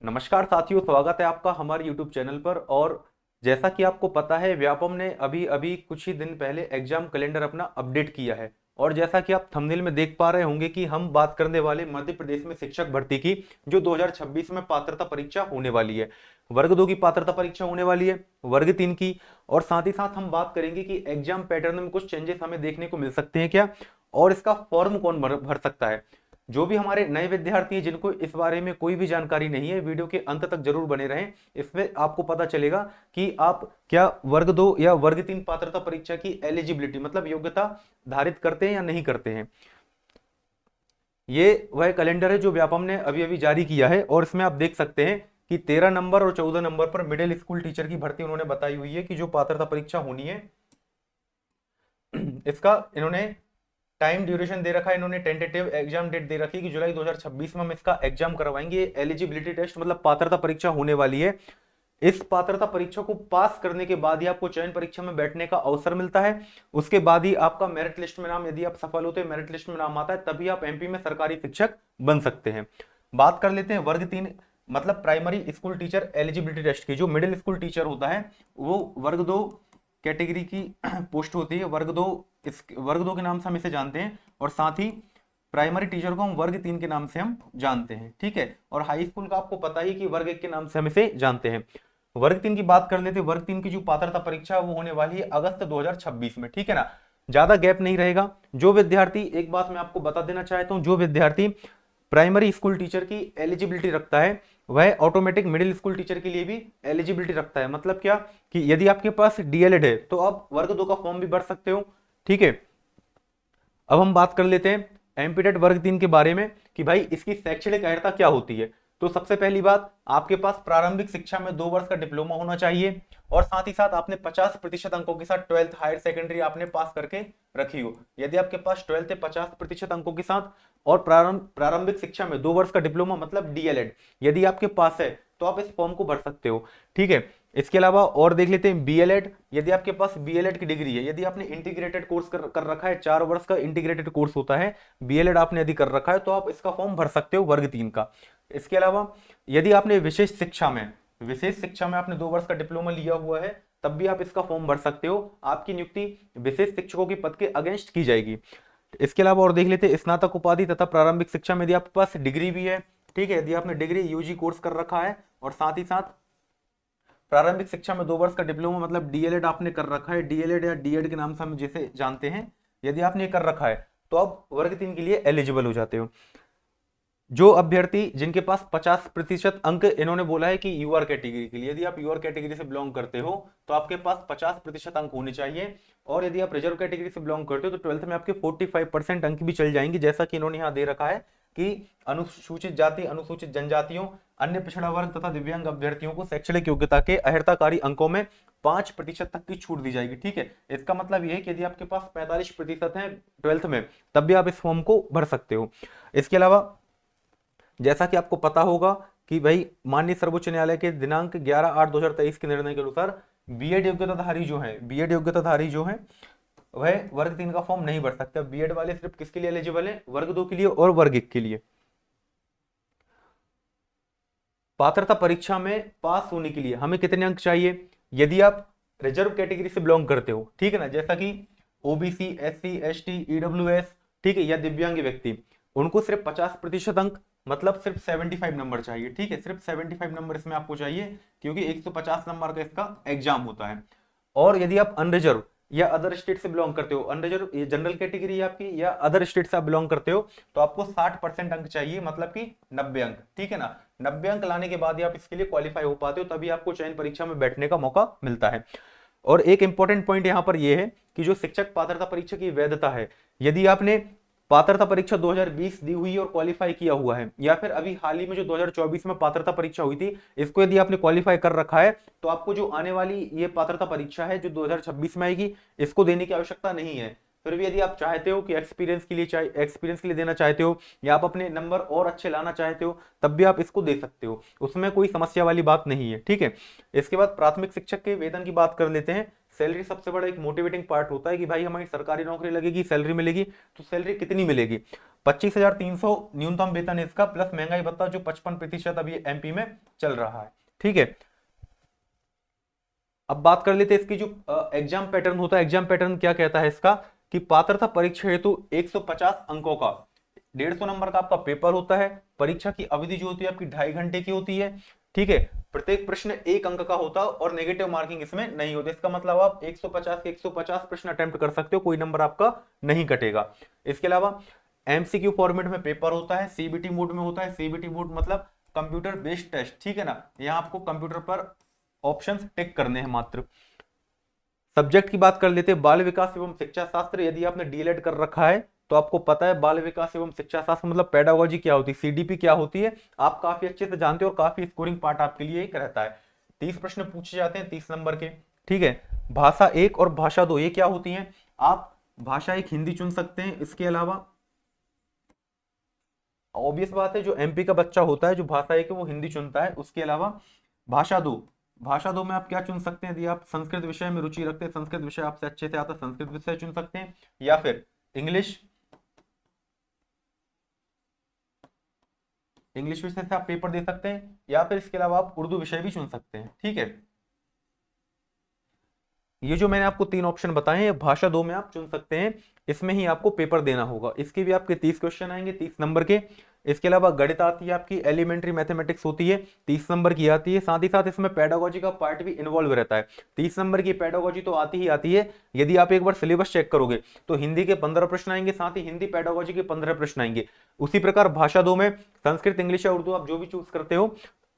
नमस्कार साथियों, स्वागत है आपका हमारे YouTube चैनल पर। और जैसा कि आपको पता है, व्यापम ने अभी अभी कुछ ही दिन पहले एग्जाम कैलेंडर अपना अपडेट किया है। और जैसा कि आप थंबनेल में देख पा रहे होंगे कि हम बात करने वाले मध्य प्रदेश में शिक्षक भर्ती की, जो 2026 में पात्रता परीक्षा होने वाली है। वर्ग 2 की पात्रता परीक्षा होने वाली है, वर्ग 3 की। और साथ ही साथ हम बात करेंगे कि एग्जाम पैटर्न में कुछ चेंजेस हमें देखने को मिल सकते हैं क्या, और इसका फॉर्म कौन भर सकता है। जो भी हमारे नए विद्यार्थी हैं जिनको इस बारे में कोई भी जानकारी नहीं है, वीडियो के अंत तक जरूर बने रहें। इसमें आपको पता चलेगा कि आप क्या वर्ग 2 या वर्ग 3 पात्रता परीक्षा की एलिजिबिलिटी मतलब योग्यता धारित करते हैं या नहीं करते हैं। ये वह कैलेंडर है जो व्यापम ने अभी अभी जारी किया है, और इसमें आप देख सकते हैं कि 13 नंबर और 14 नंबर पर मिडिल स्कूल टीचर की भर्ती उन्होंने बताई हुई है कि जो पात्रता परीक्षा होनी है। इसका इन्होंने टाइम ड्यूरेशन दे रखा है, इन्होंने टेंटेटिव एग्जाम डेट दे रखी है कि जुलाई 2026 में हम इसका एग्जाम करवाएंगे। एलिजिबिलिटी टेस्ट मतलब पात्रता परीक्षा होने वाली है। इस पात्रता परीक्षा को पास करने के बाद ही आपको चयन परीक्षा में बैठने का अवसर मिलता है। उसके बाद ही आपका मेरिट लिस्ट में नाम, यदि आप सफल होते हैं, मेरिट लिस्ट में नाम आता है, तभी आप एमपी में सरकारी शिक्षक बन सकते हैं। बात कर लेते हैं वर्ग 3 मतलब primary school teacher eligibility test की। जो मिडिल स्कूल टीचर होता है वो वर्ग 2 कैटेगरी की पोस्ट होती है। वर्ग 2 के नाम से हम इसे जानते हैं, और साथ ही प्राइमरी टीचर को हम वर्ग 3 के नाम से हम जानते हैं, ठीक है। और हाई स्कूल का आपको पता ही कि वर्ग 1 के नाम से हम इसे जानते हैं। वर्ग 3 की बात कर लेते हैं। वर्ग 3 की जो पात्रता परीक्षा है वो होने वाली है अगस्त 2026 में, ठीक है ना। ज्यादा गैप नहीं रहेगा। जो विद्यार्थी, एक बात मैं आपको बता देना चाहता हूं, जो विद्यार्थी प्राइमरी स्कूल टीचर की एलिजिबिलिटी रखता है वह ऑटोमेटिक मिडिल स्कूल टीचर के लिए भी एलिजिबिलिटी रखता है। मतलब क्या कि यदि आपके पास डीएलएड है तो आप वर्ग 2 का फॉर्म भी भर सकते हो, ठीक है। अब हम बात कर लेते हैं एमपीटेट वर्ग 3 के बारे में कि भाई इसकी शैक्षणिक अर्हता क्या होती है। तो सबसे पहली बात, आपके पास प्रारंभिक शिक्षा में 2 वर्ष का डिप्लोमा होना चाहिए, और साथ ही साथ आपने 50% अंकों के साथ 12th हायर सेकेंडरी आपने पास करके रखी हो। यदि आपके पास 12th है 50% अंकों के साथ, और प्रारंभिक शिक्षा में 2 वर्ष का डिप्लोमा मतलब डीएलएड यदि आपके पास है, तो आप इस फॉर्म को भर सकते हो, ठीक है। इसके अलावा और देख लेते हैं बीएलएड। यदि आपके पास बीएलएड की डिग्री है, यदि आपने इंटीग्रेटेड कोर्स कर रखा है, 4 वर्ष का इंटीग्रेटेड कोर्स होता है, बीएलएड आपने यदि कर रखा है, तो आप इसका फॉर्म भर सकते हो वर्ग 3 का। इसके अलावा यदि आपने विशेष शिक्षा में आपने 2 वर्ष का डिप्लोमा लिया हुआ है, तब भी आप इसका फॉर्म भर सकते हो। आपकी नियुक्ति विशेष शिक्षकों के पद के अगेंस्ट की जाएगी। इसके अलावा और देख लेते हैं स्नातक उपाधि तथा प्रारंभिक शिक्षा में यदि आपके पास डिग्री भी है, ठीक है, यदि आपने डिग्री यूजी कोर्स कर रखा है, और साथ ही साथ प्रारंभिक शिक्षा में 2 वर्ष का डिप्लोमा मतलब डीएलएड आपने कर रखा है, डीएलएड या डीएड के नाम से हम जिसे जानते हैं, यदि आपने कर रखा है, तो आप वर्ग 3 के लिए एलिजिबल हो जाते हो। जो अभ्यर्थी जिनके पास 50% अंक, इन्होंने बोला है कि यूआर कैटेगरी के लिए, यदि आप यूआर कैटेगरी से बिलोंग करते हो तो आपके पास 50% अंक होने चाहिए। और यदि आप रिजर्व कैटेगरी से बिलोंग करते हो तो 12th में आपके 45% अंक भी चल जाएंगे, जैसा कि इन्होंने यहाँ दे रखा है कि अनुसूचित जाति, अनुसूचित जनजातियों, अन्य पिछड़ा वर्ग तथा दिव्यांग अभ्यर्थियों को शैक्षणिक योग्यता के अहर्ताकारी अंकों में 5% तक की छूट दी जाएगी, ठीक है। इसका मतलब यह है कि यदि आपके पास 45% है 12th में, तब भी आप इस फॉर्म को भर सकते हो। इसके अलावा जैसा कि आपको पता होगा कि भाई माननीय सर्वोच्च न्यायालय के दिनांक 11/8/2023 के निर्णय के अनुसार बीएड योग्यताधारी जो है वह वर्ग 3 का फॉर्म नहीं भर सकता। बीएड वाले सिर्फ किसके लिए एलिजिबल है, वर्ग 2 के लिए और वर्ग 1 के लिए। पात्रता परीक्षा में पास होने के लिए हमें कितने अंक चाहिए। यदि आप रिजर्व कैटेगरी से बिलोंग करते हो, ठीक है ना, जैसा कि ओबीसी, एससी, एसटी, ईडब्ल्यूएस, ठीक है, या दिव्यांग व्यक्ति, उनको सिर्फ 50% अंक मतलब सिर्फ 75 नंबर चाहिए, ठीक है। सिर्फ 75 नंबर इसमें आपको चाहिए, क्योंकि 150 नंबर का इसका एग्जाम होता है। और यदि आप अनरिजर्व या अदर स्टेट से बिलोंग करते हो, अनरिजर्व ये जनरल कैटेगरी है आपकी, या अदर स्टेट से आप बिलोंग करते हो, तो आपको 60% अंक चाहिए, मतलब कि 90 अंक, ठीक है ना। 90 अंक लाने के बाद ही आप इसके लिए क्वालिफाई हो पाते हो, तभी आपको चयन परीक्षा में बैठने का मौका मिलता है। और एक इंपॉर्टेंट पॉइंट यहां पर यह है कि जो शिक्षक पात्रता परीक्षा की वैधता है, यदि आपने पात्रता परीक्षा 2020 दी हुई और क्वालिफाई किया हुआ है, या फिर अभी हाल ही में जो 2024 में पात्रता परीक्षा हुई थी, इसको यदि आपने क्वालिफाई कर रखा है, तो आपको जो आने वाली ये पात्रता परीक्षा है जो 2026 में आएगी, इसको देने की आवश्यकता नहीं है। फिर भी यदि आप चाहते हो कि एक्सपीरियंस के लिए देना चाहते हो, या आप अपने नंबर और अच्छे लाना चाहते हो, तब भी आप इसको दे सकते हो, उसमें कोई समस्या वाली बात नहीं है, ठीक है। इसके बाद प्राथमिक शिक्षक के वेतन की बात कर लेते हैं। सैलरी सबसे बड़ा एक मोटिवेटिंग पार्ट होता है कि भाई हमारी सरकारी नौकरी लगेगी, सैलरी मिलेगी, तो सैलरी कितनी मिलेगी? 25,300 न्यूनतम वेतन है इसका, प्लस महंगाई भत्ता जो 55% अभी एमपी में चल रहा है। ठीक है, अब बात कर लेते हैं इसकी जो एग्जाम पैटर्न होता है। एग्जाम पैटर्न क्या कहता है इसका कि पात्रता परीक्षा हेतु 150 अंकों का 150 नंबर का आपका पेपर होता है। परीक्षा की अवधि जो होती है आपकी 2.5 घंटे की होती है। ठीक है, प्रत्येक प्रश्न 1 अंक का होता है और नेगेटिव मार्किंग इसमें नहीं होती। इसका मतलब आप 150 के 150 प्रश्न अटेम्प्ट कर सकते हो, कोई नंबर आपका नहीं कटेगा। इसके अलावा एमसीक्यू फॉर्मेट में पेपर होता है, सीबीटी मोड में होता है। सीबीटी मोड मतलब कंप्यूटर बेस्ड टेस्ट, ठीक है ना, यहाँ आपको कंप्यूटर पर ऑप्शंस टिक करने हैं मात्र। सब्जेक्ट की बात कर लेते हैं, बाल विकास एवं शिक्षा शास्त्र। यदि आपने डीएलएड कर रखा है तो आपको पता है बाल विकास एवं शिक्षा शास्त्र मतलब पेडागोजी क्या होती है, सीडीपी क्या होती है, आप काफी अच्छे से जानते हो और काफी स्कोरिंग पार्ट आपके लिए एक रहता है। 30 प्रश्न पूछे जाते हैं 30 नंबर के। ठीक है, भाषा 1 और भाषा 2 ये क्या होती है? आप भाषा 1 हिंदी चुन सकते हैं, इसके अलावा ऑब्वियस बात है जो एमपी का बच्चा होता है जो भाषा 1 है वो हिंदी चुनता है। उसके अलावा भाषा 2, भाषा 2 में आप क्या चुन सकते हैं? यदि आप संस्कृत विषय में रुचि रखते हैं, संस्कृत विषय आपसे अच्छे से आता है, संस्कृत विषय चुन सकते हैं, या फिर इंग्लिश, इंग्लिश विषय से आप पेपर दे सकते हैं, या फिर इसके अलावा आप उर्दू विषय भी चुन सकते हैं। ठीक है, ये जो मैंने आपको 3 ऑप्शन बताए हैं भाषा 2 में आप चुन सकते हैं, इसमें ही आपको पेपर देना होगा। इसके भी आपके 30 क्वेश्चन आएंगे 30 नंबर के। इसके अलावा गणित आती है आपकी, एलिमेंट्री मैथमेटिक्स होती है 30 नंबर की आती है। साथ ही साथ इसमें पेडागोजी का पार्ट भी इन्वॉल्व रहता है। 30 नंबर की पेडागोजी तो आती ही आती है। यदि आप एक बार सिलेबस चेक करोगे तो हिंदी के 15 प्रश्न आएंगे, साथ ही हिंदी पेडागोजी के 15 प्रश्न आएंगे। उसी प्रकार भाषा 2 में संस्कृत, इंग्लिश या उर्दू आप जो भी चूज करते हो,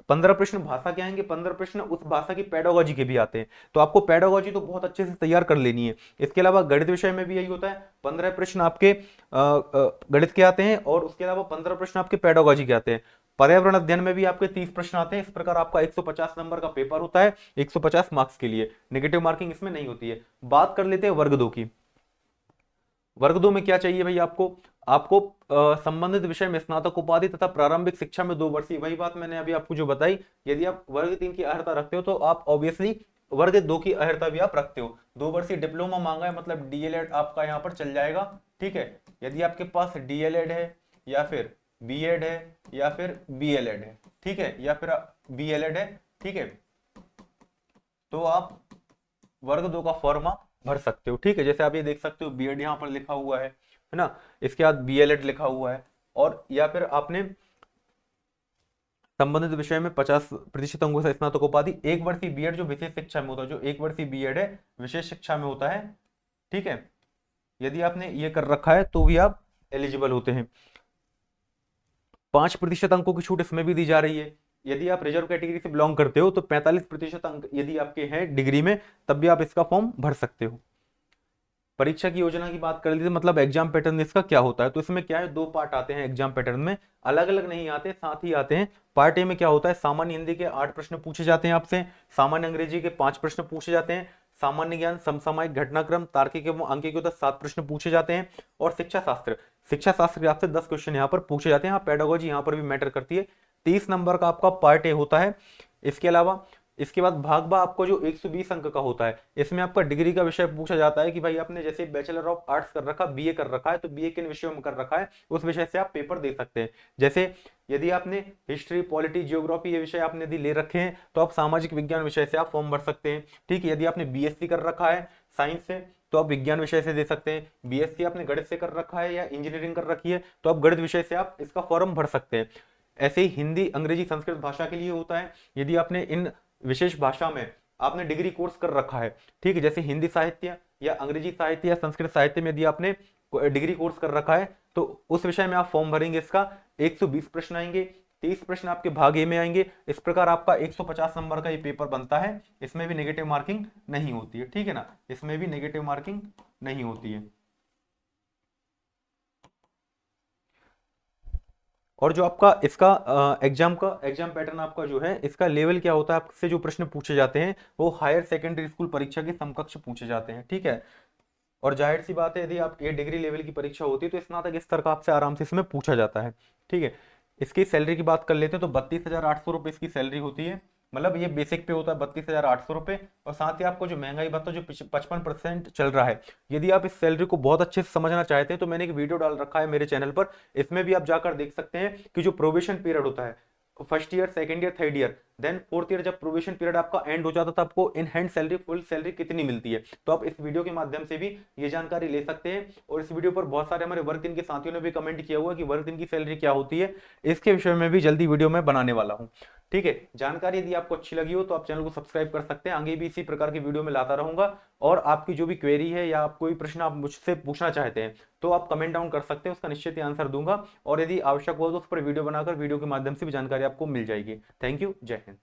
15 प्रश्न भाषा के आएंगे, 15 प्रश्न उस भाषा की पेडागोजी के भी आते हैं। तो आपको पेडागोजी तो बहुत अच्छे से तैयार कर लेनी है। इसके अलावा गणित विषय में भी यही होता है, 15 प्रश्न आपके गणित के आते हैं और उसके अलावा 15 प्रश्न आपके पेडागोजी के आते हैं। पर्यावरण अध्ययन में भी आपके 30 प्रश्न आते हैं। इस प्रकार आपका 150 नंबर का पेपर होता है 150 मार्क्स के लिए, नेगेटिव मार्किंग इसमें नहीं होती है। बात कर लेते हैं वर्ग 2 की। वर्ग 2 में क्या चाहिए भाई आपको? आपको संबंधित विषय में स्नातक उपाधि तथा प्रारंभिक शिक्षा में 2 वर्षीय, वही बात मैंने अभी आपको जो बताई। यदि आप वर्ग 3 की अर्हता रखते हो तो आप ऑब्वियसली वर्ग 2 की अर्हता भी आप रखते हो। 2 वर्षीय डिप्लोमा मांगा है मतलब डीएलएड आपका यहाँ पर चल जाएगा। ठीक है, यदि आपके पास डीएलएड है या फिर बीएड है या फिर बीएलएड है, ठीक है, या फिर बीएलएड है, ठीक है, तो आप वर्ग 2 का फॉर्म भर सकते हो। ठीक है, जैसे आप ये देख सकते हो बीएड यहाँ पर लिखा हुआ है ना, इसके बाद बीएलएड लिखा हुआ है, और या फिर आपने संबंधित विषय में 50% अंकों से स्नातक उपाधि। 1 वर्षीय बीएड जो विशेष शिक्षा में होता है, जो 1 वर्षीय बीएड है विशेष शिक्षा में होता है। ठीक है, यदि आपने ये कर रखा है तो भी आप एलिजिबल होते हैं। 5% अंकों की छूट इसमें भी दी जा रही है। यदि आप रिजर्व कैटेगरी से बिलोंग करते हो तो 45% अंक यदि आपके हैं डिग्री में, तब भी आप इसका फॉर्म भर सकते हो। परीक्षा की योजना की बात कर लीजिए, मतलब एग्जाम पैटर्न इसका क्या होता है, तो इसमें क्या है 2 पार्ट आते हैं एग्जाम पैटर्न में, अलग अलग नहीं आते, साथ ही आते हैं। पार्ट ए में क्या होता है, सामान्य हिंदी के 8 प्रश्न पूछे जाते हैं आपसे, सामान्य अंग्रेजी के 5 प्रश्न पूछे जाते हैं, सामान्य ज्ञान, समसामयिक घटनाक्रम, तार्किक एवं अंकित 7 प्रश्न पूछे जाते हैं, और शिक्षा शास्त्र, शिक्षा शास्त्र के आपसे 10 क्वेश्चन यहाँ पर पूछे जाते हैं। पेडागोजी यहाँ पर भी मैटर करती है। 30 नंबर का आपका पार्ट ए होता है। इसके अलावा इसके बाद भाग बा आपको जो 120 अंक का होता है, इसमें आपका डिग्री का विषय पूछा जाता है कि भाई आपने जैसे बैचलर ऑफ आर्ट्स कर रखा, बीए कर रखा है, तो बीए किन विषयों में कर रखा है उस विषय से आप पेपर दे सकते हैं। जैसे यदि आपने हिस्ट्री, पॉलिटी, जियोग्राफी ये विषय आपने यदि ले रखे हैं तो आप सामाजिक विज्ञान विषय से आप फॉर्म भर सकते हैं। ठीक है, यदि आपने बीएससी कर रखा है साइंस से तो आप विज्ञान विषय से दे सकते हैं। बीएससी आपने गणित से कर रखा है या इंजीनियरिंग कर रखी है तो आप गणित विषय से आप इसका फॉर्म भर सकते हैं। ऐसे ही हिंदी, अंग्रेजी, संस्कृत भाषा के लिए होता है। यदि आपने इन विशेष भाषा में आपने डिग्री कोर्स कर रखा है, ठीक है, जैसे हिंदी साहित्य या अंग्रेजी साहित्य या संस्कृत साहित्य में यदि आपने डिग्री कोर्स कर रखा है तो उस विषय में आप फॉर्म भरेंगे। इसका 120 प्रश्न आएंगे, 30 प्रश्न आपके भाग ए में आएंगे। इस प्रकार आपका 150 नंबर का ये पेपर बनता है। इसमें भी नेगेटिव मार्किंग नहीं होती है, ठीक है ना, इसमें भी नेगेटिव मार्किंग नहीं होती है। और जो आपका इसका एग्जाम पैटर्न आपका जो है, इसका लेवल क्या होता है, आपसे जो प्रश्न पूछे जाते हैं वो हायर सेकेंडरी स्कूल परीक्षा के समकक्ष पूछे जाते हैं। ठीक है, और जाहिर सी बात है यदि आप ये डिग्री लेवल की परीक्षा होती है तो स्नातक स्तर का आपसे आराम से इसमें पूछा जाता है। ठीक है, इसकी सैलरी की बात कर लेते हैं तो 32,800 रुपये इसकी सैलरी होती है। मतलब ये बेसिक पे होता है 32,800 रुपये, और साथ ही आपको जो महंगाई भत्ता जो 55% चल रहा है, यदि आप इस सैलरी को बहुत अच्छे से समझना चाहते हैं तो मैंने एक वीडियो डाल रखा है मेरे चैनल पर, इसमें भी आप जाकर देख सकते हैं कि जो प्रोबेशन पीरियड होता है, first year, second year, third year, then fourth year, जब प्रोबेशन पीरियड आपका एंड हो जाता है तो आपको in hand salary, full salary कितनी मिलती है, तो आप इस वीडियो के माध्यम से भी ये जानकारी ले सकते हैं। और इस वीडियो पर बहुत सारे हमारे वर्क इन के साथियों ने भी कमेंट किया हुआ है कि वर्क इन की सैलरी क्या होती है, इसके विषय में भी जल्दी वीडियो में बनाने वाला हूँ। ठीक है, जानकारी यदि आपको अच्छी लगी हो तो आप चैनल को सब्सक्राइब कर सकते हैं, आगे भी इसी प्रकार की वीडियो में लाता रहूंगा। और आपकी जो भी क्वेरी है या आप कोई प्रश्न आप मुझसे पूछना चाहते हैं तो आप कमेंट डाउन कर सकते हैं, उसका निश्चित ही आंसर दूंगा, और यदि आवश्यक हो तो उस पर वीडियो बनाकर वीडियो के माध्यम से भी जानकारी आपको मिल जाएगी। थैंक यू, जय हिंद।